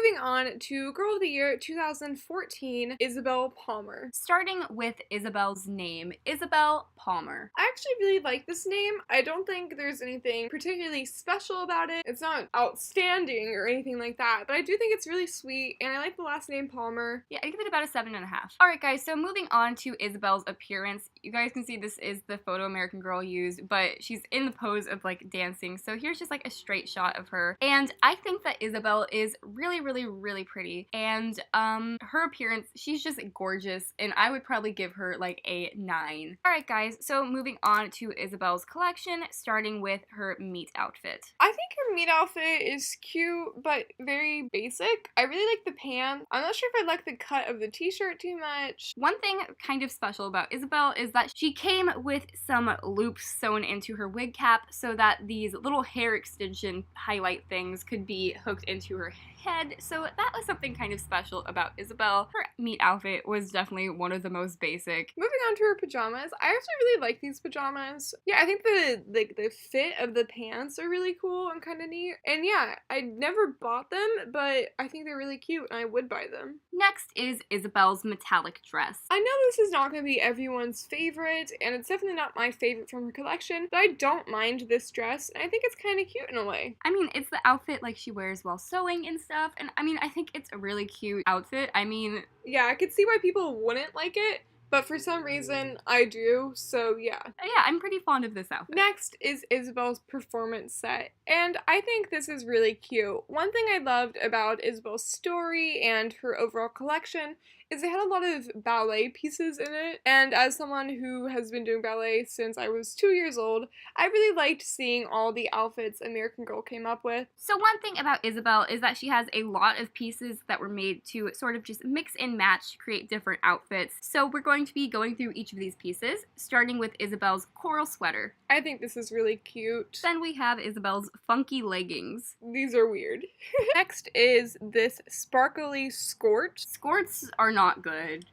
moving on to Girl of the Year 2014, Isabel Palmer. Starting with Isabel's name, Isabel Palmer. I actually really like this name. I don't think there's anything particularly special about it. It's not outstanding or anything like that, but I do think it's really sweet, and I like the last name Palmer. Yeah, I give it about a 7.5. Alright guys, so moving on to Isabel's appearance. You guys can see this is the photo American Girl used, but she's in the pose of like dancing, so here's just like a straight shot of her. And I think that Isabel is really, really, really pretty, and her appearance, she's just gorgeous, and I would probably give her like a 9. Alright guys, so moving on to Isabel's collection, starting with her meet outfit. I think her meet outfit is cute, but very basic. I really like the pants. I'm not sure if I like the cut of the t-shirt too much. One thing kind of special about Isabel is that she came with some loops sewn into her wig cap so that these little hair extension highlight things could be hooked into her head, so that was something kind of special about Isabel. Her meet outfit was definitely one of the most basic. Moving on to her pajamas, I actually really like these pajamas. Yeah, I think the fit of the pants are really cool and kind of neat. And yeah, I never bought them, but I think they're really cute and I would buy them. Next is Isabel's metallic dress. I know this is not going to be everyone's favorite, and it's definitely not my favorite from her collection, but I don't mind this dress, and I think it's kind of cute in a way. I mean, it's the outfit like she wears while sewing and stuff, and I mean, I think it's a really cute outfit. I mean, yeah, I could see why people wouldn't like it, but for some reason, I do, so yeah. Yeah, I'm pretty fond of this outfit. Next is Isabel's performance set, and I think this is really cute. One thing I loved about Isabel's story and her overall collection is it had a lot of ballet pieces in it, and as someone who has been doing ballet since I was 2 years old, I really liked seeing all the outfits American Girl came up with. So one thing about Isabel is that she has a lot of pieces that were made to sort of just mix and match to create different outfits. So we're going to be going through each of these pieces, starting with Isabel's coral sweater. I think this is really cute. Then we have Isabel's funky leggings. These are weird. Next is this sparkly skirt. Skirts are not good.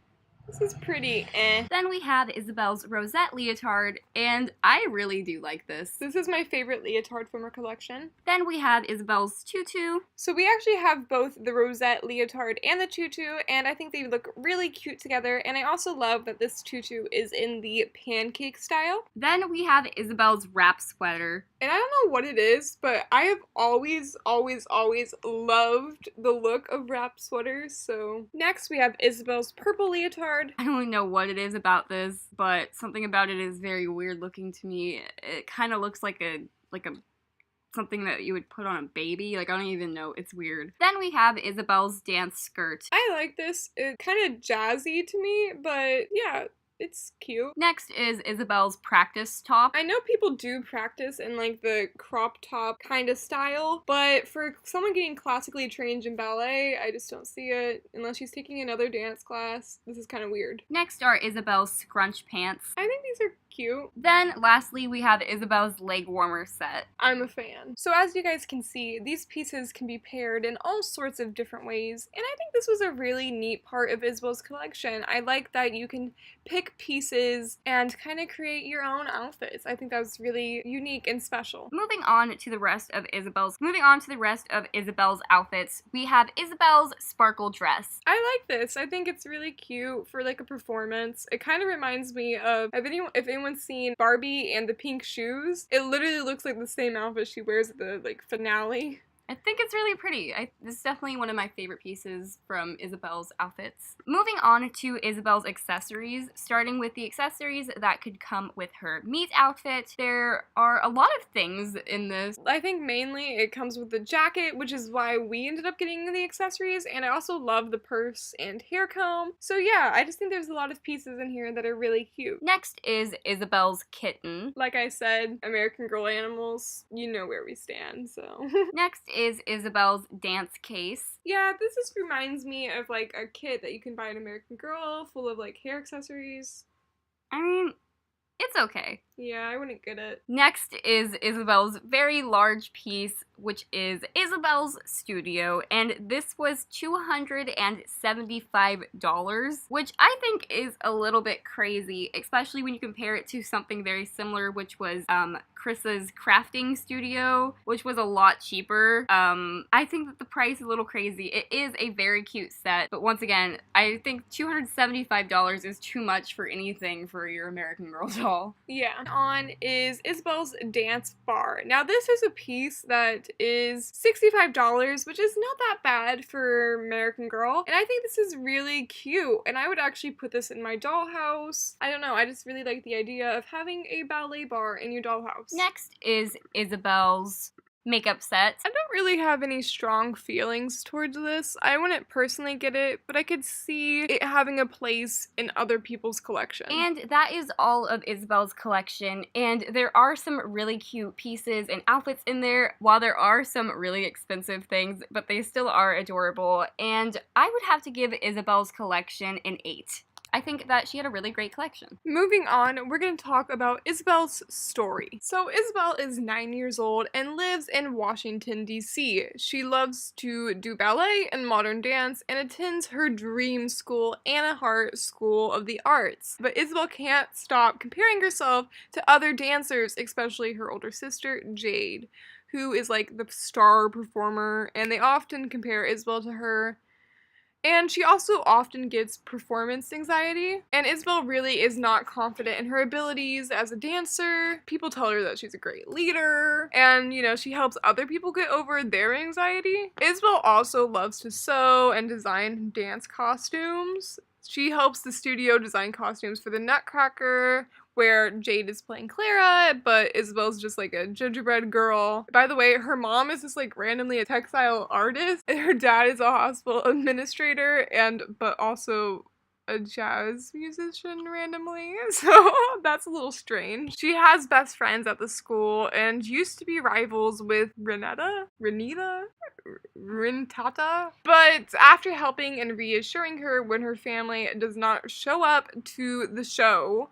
This is pretty eh. Then we have Isabel's rosette leotard, and I really do like this. This is my favorite leotard from her collection. Then we have Isabel's tutu. So we actually have both the rosette leotard and the tutu, and I think they look really cute together, and I also love that this tutu is in the pancake style. Then we have Isabel's wrap sweater. And I don't know what it is, but I have always loved the look of wrap sweaters, so. Next we have Isabel's purple leotard. I don't really know what it is about this, but something about it is very weird looking to me. It kind of looks like a something that you would put on a baby. Like, I don't even know. It's weird. Then we have Isabel's dance skirt. I like this. It's kind of jazzy to me, but yeah. It's cute. Next is Isabel's practice top. I know people do practice in like the crop top kind of style, but for someone getting classically trained in ballet, I just don't see it unless she's taking another dance class. This is kind of weird. Next are Isabel's scrunch pants. I think these are cute. Then lastly we have Isabel's leg warmer set. I'm a fan. So as you guys can see, these pieces can be paired in all sorts of different ways, and I think this was a really neat part of Isabel's collection. I like that you can pick pieces and kind of create your own outfits. I think that was really unique and special. Moving on to the rest of Isabel's outfits, we have Isabel's sparkle dress. I like this. I think it's really cute for like a performance. It kind of reminds me of, if anyone's seen Barbie and the pink shoes, it literally looks like the same outfit she wears at the like finale. I think it's really pretty. This is definitely one of my favorite pieces from Isabel's outfits. Moving on to Isabel's accessories, starting with the accessories that could come with her meet outfit. There are a lot of things in this. I think mainly it comes with the jacket, which is why we ended up getting the accessories, and I also love the purse and hair comb. So yeah, I just think there's a lot of pieces in here that are really cute. Next is Isabel's kitten. Like I said, American Girl animals, you know where we stand, so. Next is Isabel's dance case. Yeah, this just reminds me of like a kit that you can buy at American Girl full of like hair accessories. I mean, it's okay. Yeah, I wouldn't get it. Next is Isabel's very large piece which is Isabel's studio, and this was $275, which I think is a little bit crazy, especially when you compare it to something very similar, which was Chris's crafting studio, which was a lot cheaper. I think that the price is a little crazy. It is a very cute set, but once again, I think $275 is too much for anything for your American Girl doll. Yeah. On is Isabel's dance bar. Now this is a piece that is $65, which is not that bad for American Girl, and I think this is really cute, and I would actually put this in my dollhouse. I don't know, I just really like the idea of having a ballet bar in your dollhouse. Next is Isabel's makeup set. I don't really have any strong feelings towards this. I wouldn't personally get it, but I could see it having a place in other people's collection. And that is all of Isabel's collection, and there are some really cute pieces and outfits in there, while there are some really expensive things, but they still are adorable, and I would have to give Isabel's collection an 8. I think that she had a really great collection. Moving on, we're going to talk about Isabel's story. So Isabel is 9 years old and lives in Washington, D.C. She loves to do ballet and modern dance and attends her dream school, Anna Hart School of the Arts. But Isabel can't stop comparing herself to other dancers, especially her older sister, Jade, who is like the star performer, and they often compare Isabel to her. And she also often gets performance anxiety, and Isabel really is not confident in her abilities as a dancer. People tell her that she's a great leader, and you know, she helps other people get over their anxiety. Isabel also loves to sew and design dance costumes. She helps the studio design costumes for the Nutcracker, where Jade is playing Clara, but Isabel's just like a gingerbread girl. By the way, her mom is just like randomly a textile artist, and her dad is a hospital administrator, but also a jazz musician randomly, so that's a little strange. She has best friends at the school and used to be rivals with Rintata, but after helping and reassuring her when her family does not show up to the show,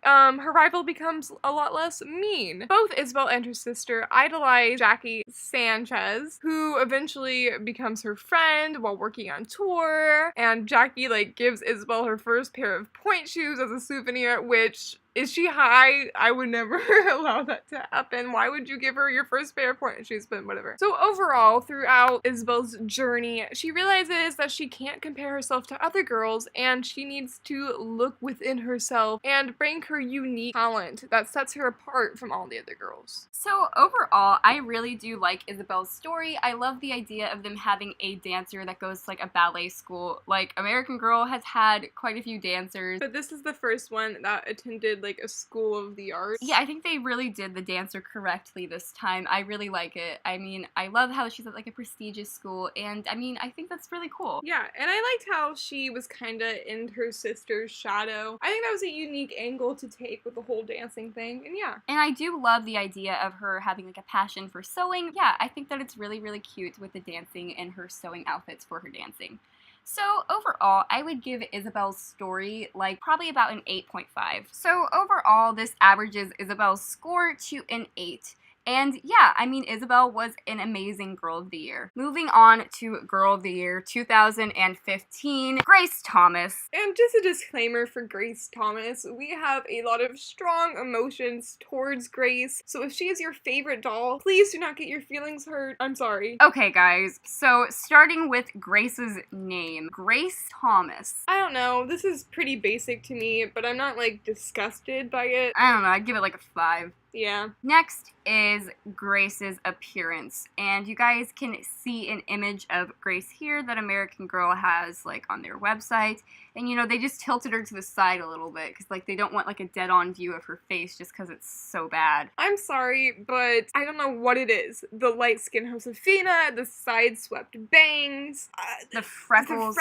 her rival becomes a lot less mean. Both Isabel and her sister idolize Jackie Sanchez, who eventually becomes her friend while working on tour, and Jackie like gives Isabel her first pair of pointe shoes as a souvenir, which, is she high? I would never allow that to happen. Why would you give her your first pair of pointe shoes? But whatever. So overall, throughout Isabel's journey, she realizes that she can't compare herself to other girls, and she needs to look within herself and bring her unique talent that sets her apart from all the other girls. So overall, I really do like Isabel's story. I love the idea of them having a dancer that goes to like a ballet school. Like American Girl has had quite a few dancers, but this is the first one that attended like a school of the arts. Yeah, I think they really did the dancer correctly this time. I really like it. I mean, I love how she's at like a prestigious school, and I mean, I think that's really cool. Yeah, and I liked how she was kind of in her sister's shadow. I think that was a unique angle to take with the whole dancing thing, and yeah. And I do love the idea of her having like a passion for sewing. Yeah, I think that it's really, really cute with the dancing and her sewing outfits for her dancing. So overall, I would give Isabel's story like probably about an 8.5. So overall, this averages Isabel's score to an 8. And yeah, I mean, Isabel was an amazing Girl of the Year. Moving on to Girl of the Year 2015, Grace Thomas. And just a disclaimer for Grace Thomas, we have a lot of strong emotions towards Grace, so if she is your favorite doll, please do not get your feelings hurt. I'm sorry. Okay guys, so starting with Grace's name, Grace Thomas. I don't know, this is pretty basic to me, but I'm not like disgusted by it. I don't know, I'd give it like a 5. Yeah. Next is Grace's appearance, and you guys can see an image of Grace here that American Girl has like on their website, and you know, they just tilted her to the side a little bit because like they don't want like a dead-on view of her face just because it's so bad. I'm sorry, but I don't know what it is. The light skin Josefina, the side swept bangs, the freckles.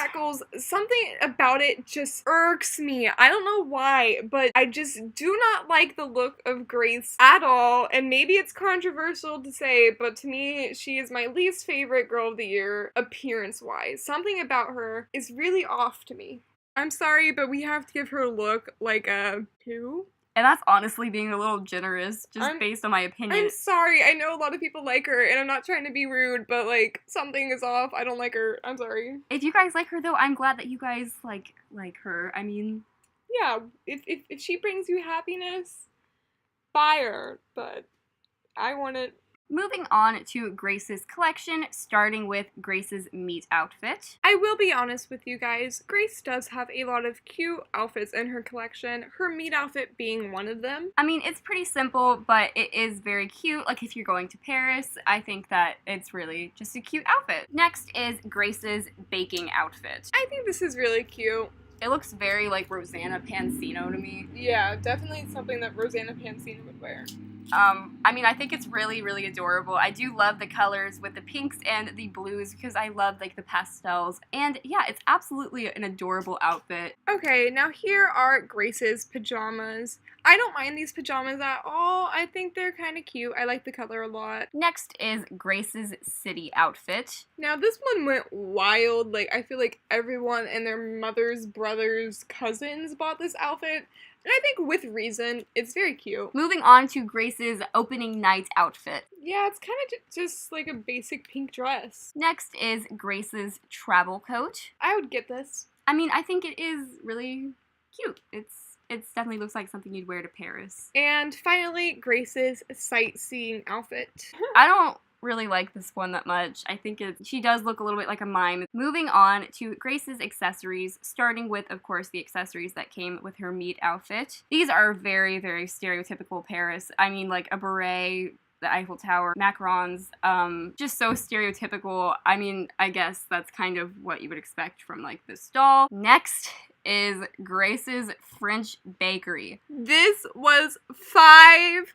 Something about it just irks me. I don't know why, but I just do not like the look of Grace at all, and maybe it's controversial to say, but to me, she is my least favorite Girl of the Year appearance-wise. Something about her is really off to me. I'm sorry, but we have to give her a look like a 2. And that's honestly being a little generous, just based on my opinion. I'm sorry, I know a lot of people like her, and I'm not trying to be rude, but, like, something is off. I don't like her. I'm sorry. If you guys like her, though, I'm glad that you guys like her. I mean... Yeah, if she brings you happiness, buy her, but I want it. Moving on to Grace's collection, starting with Grace's meet outfit. I will be honest with you guys, Grace does have a lot of cute outfits in her collection, her meet outfit being one of them. I mean, it's pretty simple, but it is very cute. Like, if you're going to Paris, I think that it's really just a cute outfit. Next is Grace's baking outfit. I think this is really cute. It looks very like Rosanna Pansino to me. Yeah, definitely something that Rosanna Pansino would wear. I mean, I think it's really, really adorable. I do love the colors with the pinks and the blues because I love, like, the pastels. And, yeah, it's absolutely an adorable outfit. Okay, now here are Grace's pajamas. I don't mind these pajamas at all. I think they're kind of cute. I like the color a lot. Next is Grace's city outfit. Now, this one went wild. Like, I feel like everyone and their mothers, brothers, cousins bought this outfit. And I think with reason, it's very cute. Moving on to Grace's opening night outfit. Yeah, it's kind of just like a basic pink dress. Next is Grace's travel coat. I would get this. I mean, I think it is really cute. It definitely looks like something you'd wear to Paris. And finally, Grace's sightseeing outfit. I don't really like this one that much. I think she does look a little bit like a mime. Moving on to Grace's accessories, starting with, of course, the accessories that came with her meet outfit. These are very, very stereotypical Paris. I mean, like a beret, the Eiffel Tower, macarons, just so stereotypical. I mean, I guess that's kind of what you would expect from, like, this doll. Next is Grace's French bakery. This was $500.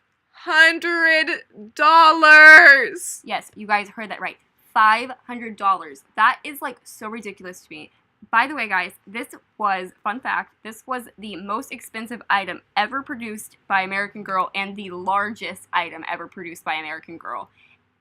Yes, you guys heard that right. $500. That is, like, so ridiculous to me. By the way, guys, this was, fun fact, this was the most expensive item ever produced by American Girl and the largest item ever produced by American Girl.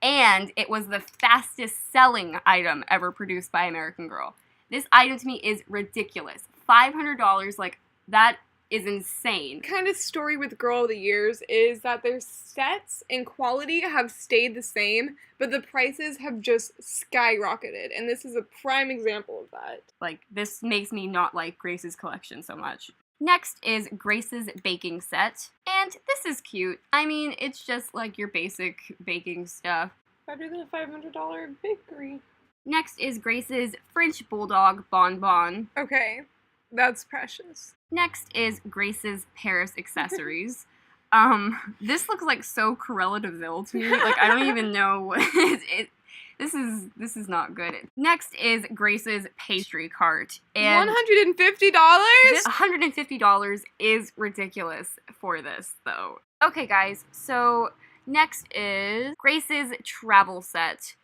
And it was the fastest selling item ever produced by American Girl. This item to me is ridiculous. $500, like, that is insane. Kind of story with Girl of the Years is that their sets and quality have stayed the same, but the prices have just skyrocketed, and this is a prime example of that. Like, this makes me not like Grace's collection so much. Next is Grace's baking set, and this is cute. I mean, it's just like your basic baking stuff. Better than a $500 bakery. Next is Grace's French Bulldog bonbon. Okay, that's precious. Next is Grace's Paris accessories. This looks like so Cruella de Vil to me. Like, I don't even know what this is not good. Next is Grace's pastry cart. And $150? $150 is ridiculous for this, though. Okay, guys, so next is Grace's travel set.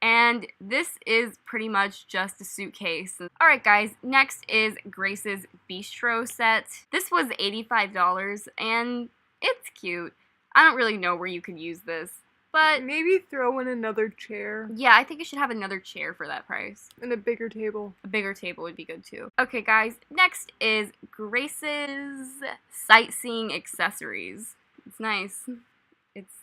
And this is pretty much just a suitcase. Alright guys, next is Grace's bistro set. This was $85 and it's cute. I don't really know where you could use this, but maybe throw in another chair. Yeah, I think you should have another chair for that price. And a bigger table. A bigger table would be good too. Okay guys, next is Grace's sightseeing accessories. It's nice.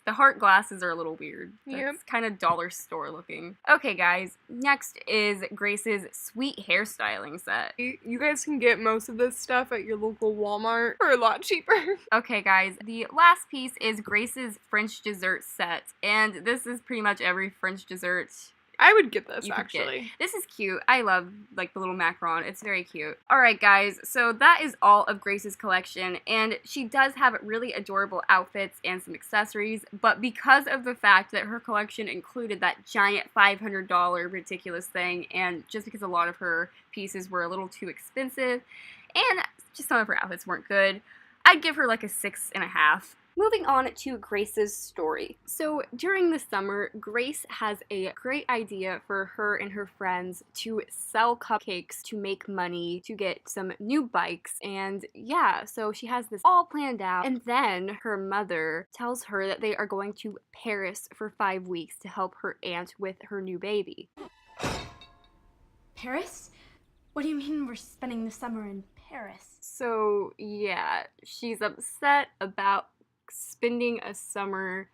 The heart glasses are a little weird. Yep. It's kind of dollar store looking. Okay, guys. Next is Grace's sweet hairstyling set. You guys can get most of this stuff at your local Walmart for a lot cheaper. Okay, guys. The last piece is Grace's French dessert set. And this is pretty much every French dessert I would get this, actually. This is cute. I love, like, the little macaron. It's very cute. Alright, guys, so that is all of Grace's collection, and she does have really adorable outfits and some accessories, but because of the fact that her collection included that giant $500 ridiculous thing, and just because a lot of her pieces were a little too expensive, and just some of her outfits weren't good, I'd give her, like, a 6.5. Moving on to Grace's story. So during the summer, Grace has a great idea for her and her friends to sell cupcakes to make money, to get some new bikes, and yeah, so she has this all planned out, and then her mother tells her that they are going to Paris for 5 weeks to help her aunt with her new baby. Paris? What do you mean we're spending the summer in Paris. So yeah, she's upset about spending a summer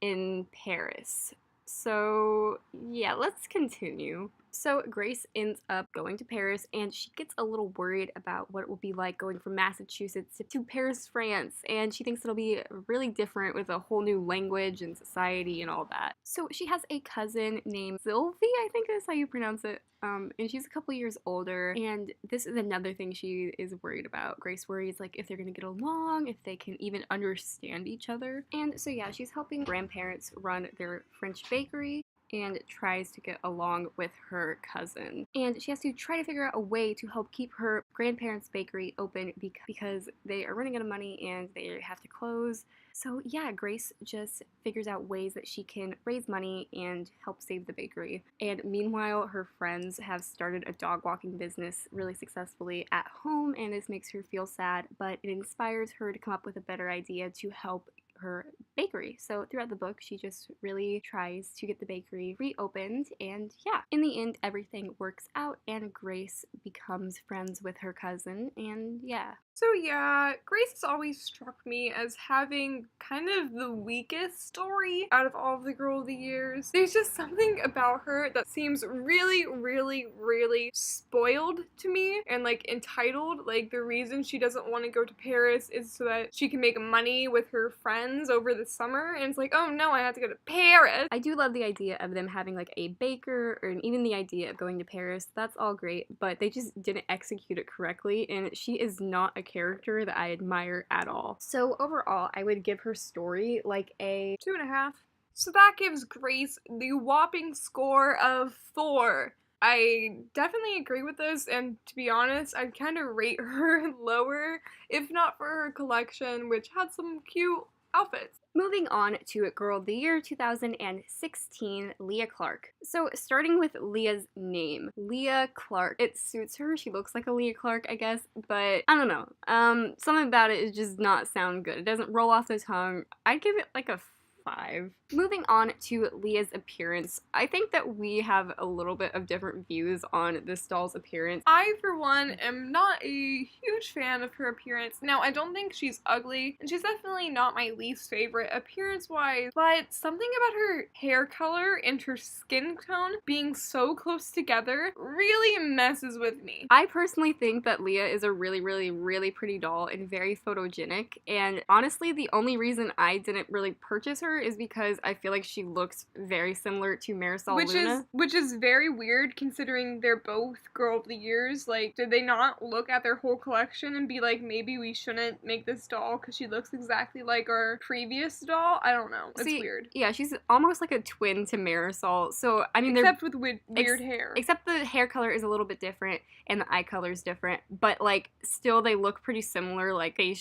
in Paris. So yeah, let's continue. So Grace ends up going to Paris, and she gets a little worried about what it will be like going from Massachusetts to Paris, France, and she thinks it'll be really different with a whole new language and society and all that. So she has a cousin named Sylvie, I think that's how you pronounce it. And she's a couple years older, and this is another thing she is worried about. Grace worries like if they're gonna get along, if they can even understand each other. And so yeah, she's helping grandparents run their French bakery and tries to get along with her cousin. And she has to try to figure out a way to help keep her grandparents' bakery open because they are running out of money and they have to close. So yeah, Grace just figures out ways that she can raise money and help save the bakery. And meanwhile, her friends have started a dog walking business really successfully at home, and this makes her feel sad, but it inspires her to come up with a better idea to help her bakery. So throughout the book, she just really tries to get the bakery reopened, and yeah, in the end, everything works out and Grace becomes friends with her cousin, and yeah. So yeah, Grace has always struck me as having kind of the weakest story out of all of the Girl of the Years. There's just something about her that seems really, really, really spoiled to me and like entitled. Like the reason she doesn't want to go to Paris is so that she can make money with her friends over the summer, and it's like, oh no, I have to go to Paris. I do love the idea of them having like a baker, or even the idea of going to Paris. That's all great, but they just didn't execute it correctly, and she is not a character that I admire at all. So overall, I would give her story like a 2.5. So that gives Grace the whopping score of 4. I definitely agree with this, and to be honest, I'd kind of rate her lower if not for her collection, which had some cute outfits. Moving on to Girl of the Year 2016, Leah Clark. So starting with Leah's name, Leah Clark. It suits her. She looks like a Leah Clark, I guess, but I don't know. Something about it is just not sound good. It doesn't roll off the tongue. I'd give it like a 5. Moving on to Leah's appearance, I think that we have a little bit of different views on this doll's appearance. I, for one, am not a huge fan of her appearance. Now, I don't think she's ugly, and she's definitely not my least favorite appearance-wise, but something about her hair color and her skin tone being so close together really messes with me. I personally think that Leah is a really, really, really pretty doll and very photogenic, and honestly, the only reason I didn't really purchase her is because I feel like she looks very similar to Marisol Luna. Which is very weird considering they're both Girl of the Years. Like, did they not look at their whole collection and be like, maybe we shouldn't make this doll because she looks exactly like our previous doll? I don't know. It's weird. Yeah, she's almost like a twin to Marisol. So, I mean, except with weird hair. Except the hair color is a little bit different and the eye color is different. But, like, still they look pretty similar. Like, they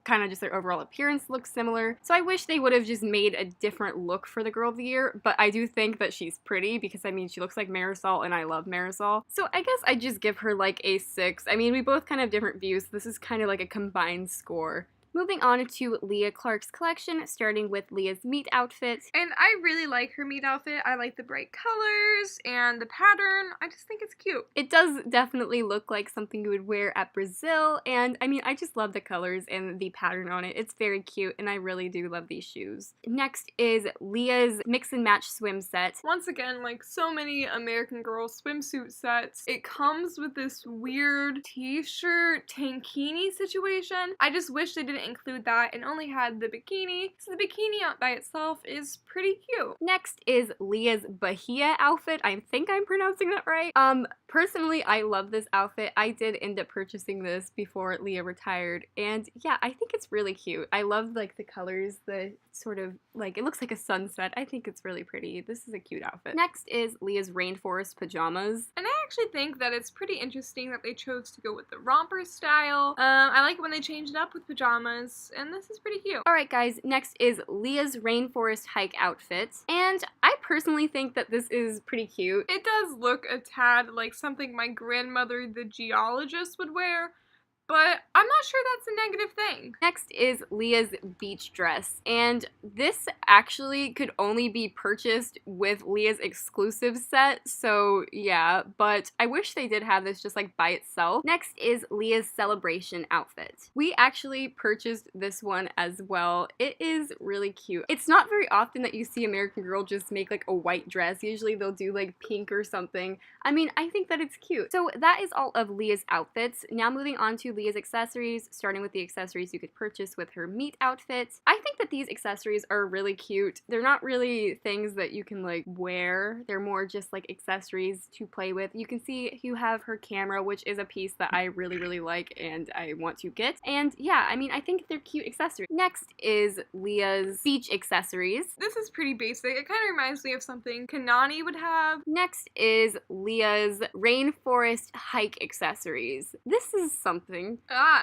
kind of just their overall appearance looks similar. So I wish they would have just made a different look for the Girl of the Year, but I do think that she's pretty because, I mean, she looks like Marisol and I love Marisol. So I guess I just give her like a 6. I mean, we both kind of have different views. This is kind of like a combined score. Moving on to Leah Clark's collection, starting with Leah's meet outfit. And I really like her meet outfit. I like the bright colors and the pattern. I just think it's cute. It does definitely look like something you would wear at Brazil, and I mean, I just love the colors and the pattern on it. It's very cute, and I really do love these shoes. Next is Leah's mix and match swim set. Once again, like so many American Girl swimsuit sets, it comes with this weird t-shirt tankini situation. I just wish they didn't include that and only had the bikini, so the bikini out by itself is pretty cute. Next is Leah's Bahia outfit. I think I'm pronouncing that right. Personally, I love this outfit. I did end up purchasing this before Leah retired, and yeah, I think it's really cute. I love like the colors, the sort of like, it looks like a sunset. I think it's really pretty. This is a cute outfit. Next is Leah's rainforest pajamas. And I actually think that it's pretty interesting that they chose to go with the romper style. I like when they change it up with pajamas, and this is pretty cute. Alright guys, next is Leah's rainforest hike outfit, and I personally think that this is pretty cute. It does look a tad like something my grandmother, the geologist, would wear, but I'm not sure that's a negative thing. Next is Leah's beach dress, and this actually could only be purchased with Leah's exclusive set, so yeah, but I wish they did have this just like by itself. Next is Leah's celebration outfit. We actually purchased this one as well. It is really cute. It's not very often that you see American Girl just make like a white dress. Usually they'll do like pink or something. I mean, I think that it's cute. So that is all of Leah's outfits. Now moving on to Leah's accessories, starting with the accessories you could purchase with her meet outfits. I think that these accessories are really cute. They're not really things that you can like wear. They're more just like accessories to play with. You can see you have her camera, which is a piece that I really like and I want to get. And yeah, I mean, I think they're cute accessories. Next is Leah's beach accessories. This is pretty basic. It kind of reminds me of something Kanani would have. Next is Leah's rainforest hike accessories. This is something.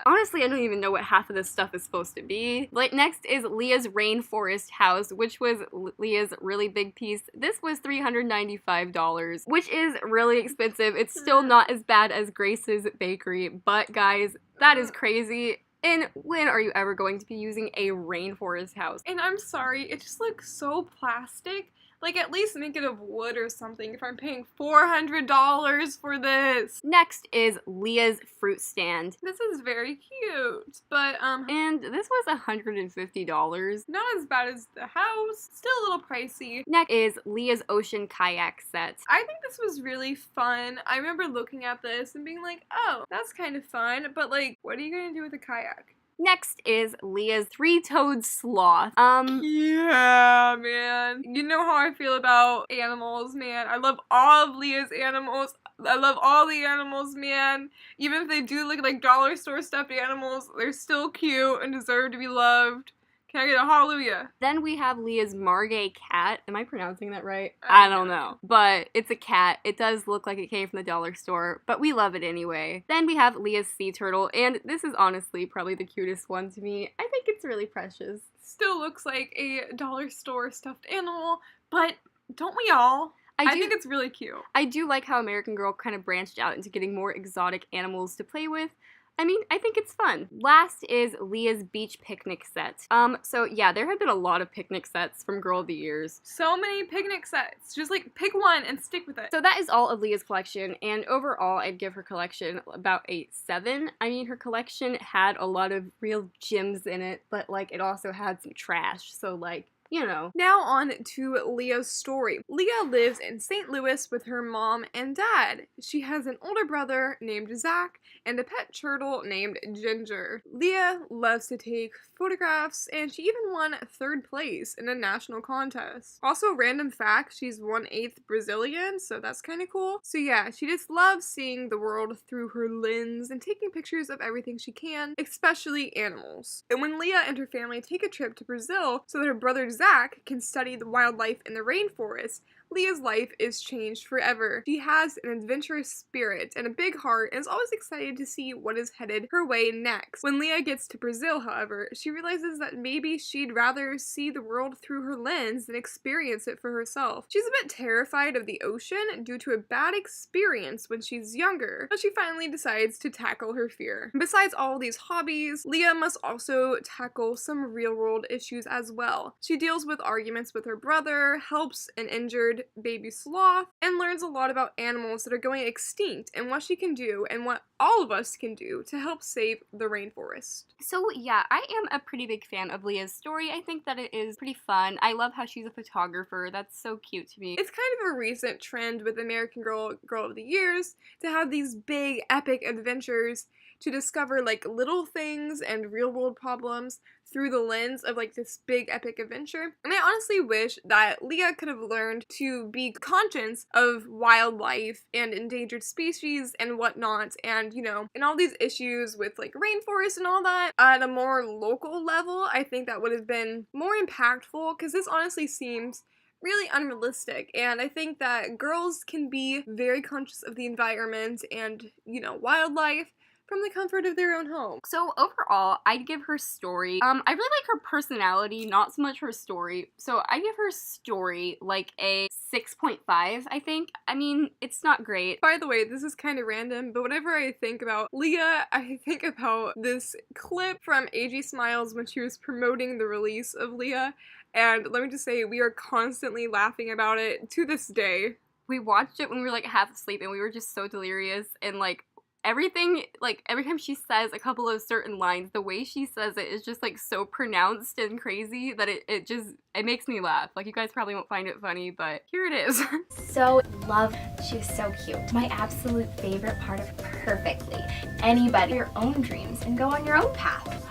Honestly, I don't even know what half of this stuff is supposed to be. Like, next is Leah's rainforest house, which was Leah's really big piece. This was $395, which is really expensive. It's still not as bad as Grace's bakery, but guys, that is crazy. And when are you ever going to be using a rainforest house? And I'm sorry, it just looks so plastic. Like, at least make it of wood or something if I'm paying $400 for this. Next is Leah's fruit stand. This is very cute, but, and this was $150. not as bad as the house. Still a little pricey. Next is Leah's ocean kayak set. I think this was really fun. I remember looking at this and being like, oh, that's kind of fun, but, like, what are you gonna do with a kayak? Next is Leah's three-toed sloth. Yeah, man. You know how I feel about animals, man. I love all of Leah's animals. I love all the animals, man. Even if they do look like dollar store stuffed animals, they're still cute and deserve to be loved. Can I get a hallelujah? Then we have Leah's Margay cat. Am I pronouncing that right? I don't know. But it's a cat. It does look like it came from the dollar store, but we love it anyway. Then we have Leah's sea turtle, and this is honestly probably the cutest one to me. I think it's really precious. Still looks like a dollar store stuffed animal, but don't we all? I think it's really cute. I do like how American Girl kind of branched out into getting more exotic animals to play with. I mean, I think it's fun. Last is Leah's beach picnic set. So yeah, there have been a lot of picnic sets from Girl of the Years. So many picnic sets. Just like pick one and stick with it. So that is all of Leah's collection, and overall I'd give her collection about a 7. I mean, her collection had a lot of real gems in it, but like it also had some trash, so like, you know. Now on to Leah's story. Leah lives in St. Louis with her mom and dad. She has an older brother named Zach and a pet turtle named Ginger. Leah loves to take photographs, and she even won 3rd place in a national contest. Also, random fact, she's 1/8 Brazilian, so that's kind of cool. So yeah, she just loves seeing the world through her lens and taking pictures of everything she can, especially animals. And when Leah and her family take a trip to Brazil so that her brother Zach can study the wildlife in the rainforest, Leah's life is changed forever. She has an adventurous spirit and a big heart and is always excited to see what is headed her way next. When Leah gets to Brazil, however, she realizes that maybe she'd rather see the world through her lens than experience it for herself. She's a bit terrified of the ocean due to a bad experience when she's younger, but she finally decides to tackle her fear. Besides all these hobbies, Leah must also tackle some real-world issues as well. She deals with arguments with her brother, helps an injured baby sloth, and learns a lot about animals that are going extinct and what she can do and what all of us can do to help save the rainforest. So yeah, I am a pretty big fan of Leah's story. I think that it is pretty fun. I love how she's a photographer. That's so cute to me. It's kind of a recent trend with American Girl of the Years to have these big epic adventures to discover like little things and real world problems through the lens of like this big epic adventure. And I honestly wish that Leah could have learned to be conscious of wildlife and endangered species and whatnot, and you know, and all these issues with like rainforests and all that at a more local level. I think that would have been more impactful, because this honestly seems really unrealistic, and I think that girls can be very conscious of the environment and, you know, wildlife, from the comfort of their own home. So overall, I'd give her story. I really like her personality, not so much her story. So I give her story like a 6.5, I think. I mean, it's not great. By the way, this is kind of random, but whenever I think about Leah, I think about this clip from AG Smiles when she was promoting the release of Leah, and let me just say, we are constantly laughing about it to this day. We watched it when we were like half asleep and we were just so delirious, and like everything, like every time she says a couple of certain lines, the way she says it is just like so pronounced and crazy that it makes me laugh. Like, you guys probably won't find it funny, but here it is. So love, she was so cute. My absolute favorite part of Perfectly. Anybody, your own dreams and go on your own path.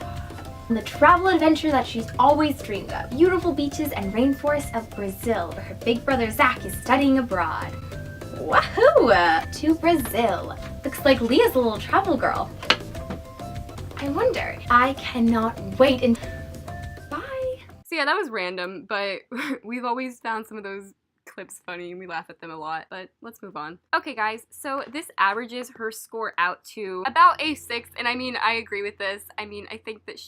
The travel adventure that she's always dreamed of. Beautiful beaches and rainforests of Brazil, where her big brother Zach is studying abroad. Wahoo! To Brazil. Looks like Leah's a little travel girl. I wonder. I cannot wait and bye. So yeah, that was random, but we've always found some of those clips funny and we laugh at them a lot, but let's move on. Okay guys, so this averages her score out to about a 6, and I mean, I agree with this. I mean, I think that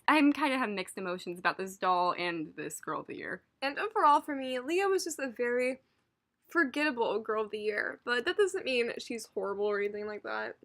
I'm kind of have mixed emotions about this doll and this girl of the year. And overall for me, Leah was just a very forgettable girl of the year, but that doesn't mean she's horrible or anything like that.